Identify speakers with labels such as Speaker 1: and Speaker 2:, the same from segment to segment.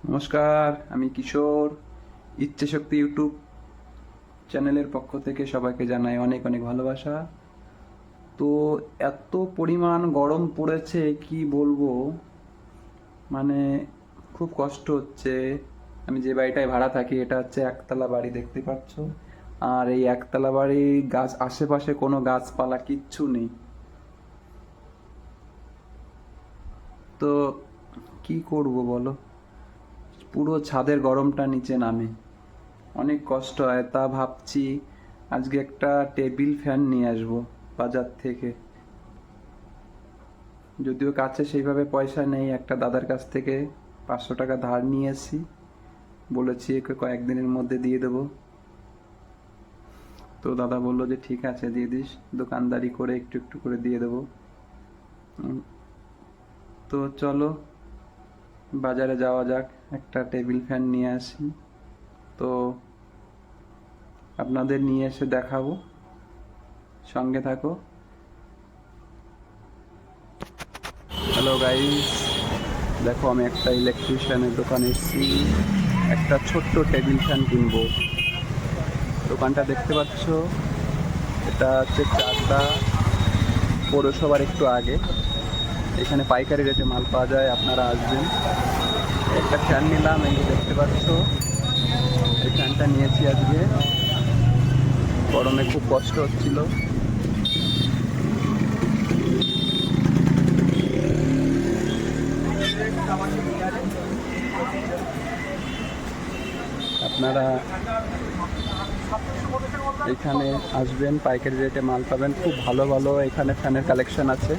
Speaker 1: নমস্কার, আমি কিশোর। ইচ্ছে শক্তি ইউটিউব চ্যানেলের পক্ষ থেকে সবাইকে জানাই অনেক অনেক ভালোবাসা। তো এত পরিমাণ গরম পড়েছে কি বলবো, মানে খুব কষ্ট হচ্ছে। আমি যে বাড়িটায় ভাড়া থাকি এটা হচ্ছে একতলা বাড়ি, দেখতে পাচ্ছ। আর এই একতলা বাড়ি, গাছ আশেপাশে কোনো গাছপালা কিচ্ছু নেই। তো কি করব বলো, পুরো ছাদের গরমটা নিচে নামে, অনেক কষ্ট হয়। তা ভাবছি আজকে একটা টেবিল ফ্যান নিয়ে আসবো বাজার থেকে। যদিও কাছে সেইভাবে পয়সা নেই, একটা দাদার কাছ থেকে 500 টাকা ধার নিয়েছি, বলেছি একে কয়েকদিনের মধ্যে দিয়ে দেবো। তো দাদা বললো যে ঠিক আছে দিয়ে দিস, দোকানদারি করে একটু একটু করে দিয়ে দেবো। তো চলো বাজারে যাওয়া যাক, একটা টেবিল ফ্যান নিয়ে আসি। তো আপনাদের নিয়ে এসে দেখাবো, সঙ্গে থাকো। হ্যালো গাইস, দেখো আমি একটা ইলেকট্রিশিয়ানের দোকানে এসেছি, একটা ছোট্ট টেবিল ফ্যান কিনবো। দোকানটা দেখতে পাচ্ছ, এটা হচ্ছে চাকদা পৌরসভার একটু আগে। এখানে পাইকারি রেটে মাল পাওয়া যায়, আপনারা আসবেন। একটা ফ্যান নিলাম, এই যে দেখতে পাচ্ছ, এই ফ্যানটা নিয়েছি আজকে। গরমে খুব কষ্ট হচ্ছিল। আপনারা এখানে আসবেন, পাইকারি রেটে মাল পাবেন, খুব ভালো ভালো এখানে ফ্যানের কালেকশন আছে।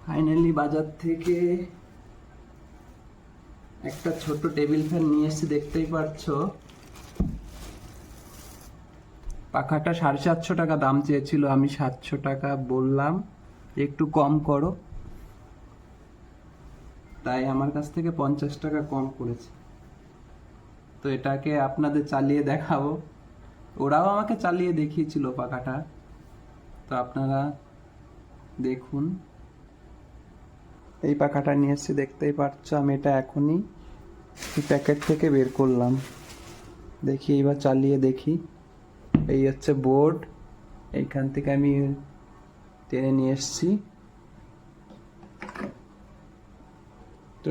Speaker 1: ফাইনালি বাজার থেকে একটা ছোট টেবিল ফ্যান নিয়ে এসেছি, দেখতেই পাচ্ছো। পাখাটা 750 টাকা দাম চেয়েছিল, আমি 700 টাকা বললাম, একটু কম করো। তাই আমার কাছ থেকে 50 টাকা কম করেছে। তো এটাকে আপনাদের চালিয়ে দেখাবো। ওরাও আমাকে চালিয়ে দেখিয়েছিল পাখাটা, তো আপনারা দেখুন। এই পাখাটা নিয়ে এসেছি, দেখতেই পাচ্ছ। আমি এটা এখনই এই প্যাকেট থেকে বের করলাম, দেখি এবার চালিয়ে দেখি। এই হচ্ছে বোর্ড, এইখান থেকে আমি টেনে নিয়ে এসেছি। তো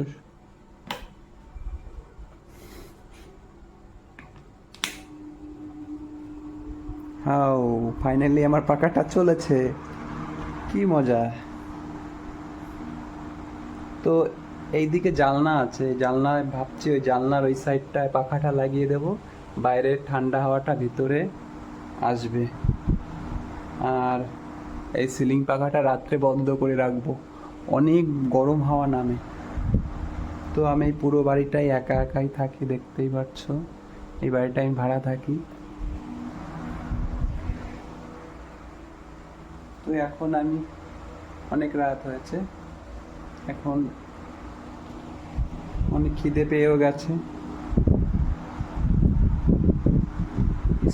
Speaker 1: হাও, ফাইনালি আমার পাখাটা চলেছে, কি মজা। তো এইদিকে জানলা আছে, জানলায় ভাবছি ওই জানলার ওই সাইডটায় পাখাটা লাগিয়ে দেব, বাইরের ঠান্ডা হাওয়াটা ভিতরে আসবে। আর এই সিলিং পাখাটা রাত্রে বন্ধ করে রাখবো, অনেক গরম হাওয়া নামে। তো আমি এই পুরো বাড়িটাই একা একাই থাকি, দেখতেই পাচ্ছ। এই বাড়িটা আমি ভাড়া থাকি। তো এখন আমি, অনেক রাত হয়েছে, এখন অনেক খিদে পেয়েও গেছে,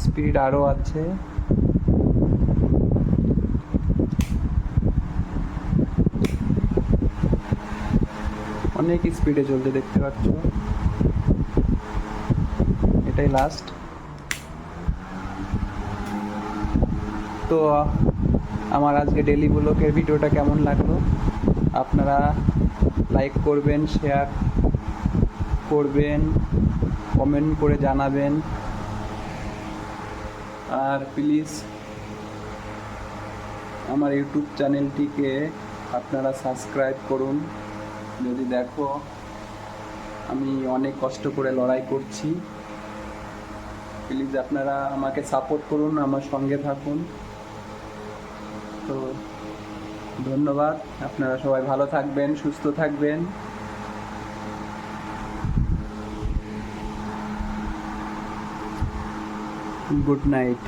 Speaker 1: স্পিড আরও আছে। অনেক স্পিডে চলতে, দেখতে পাচ্ছ। এটাই লাস্ট। তো আমার আজকে ডেলি ব্লগের ভিডিওটা কেমন লাগলো, আপনারা লাইক করবেন, শেয়ার করবেন, কমেন্ট করে জানাবেন। আর প্লিজ আমার ইউটিউব চ্যানেলটিকে আপনারা সাবস্ক্রাইব করুন। যদি দেখো আমি অনেক কষ্ট করে লড়াই করছি, প্লিজ আপনারা আমাকে সাপোর্ট করুন, আমার সঙ্গে থাকুন। তো ধন্যবাদ, আপনারা সবাই ভালো থাকবেন, সুস্থ থাকবেন। Good night.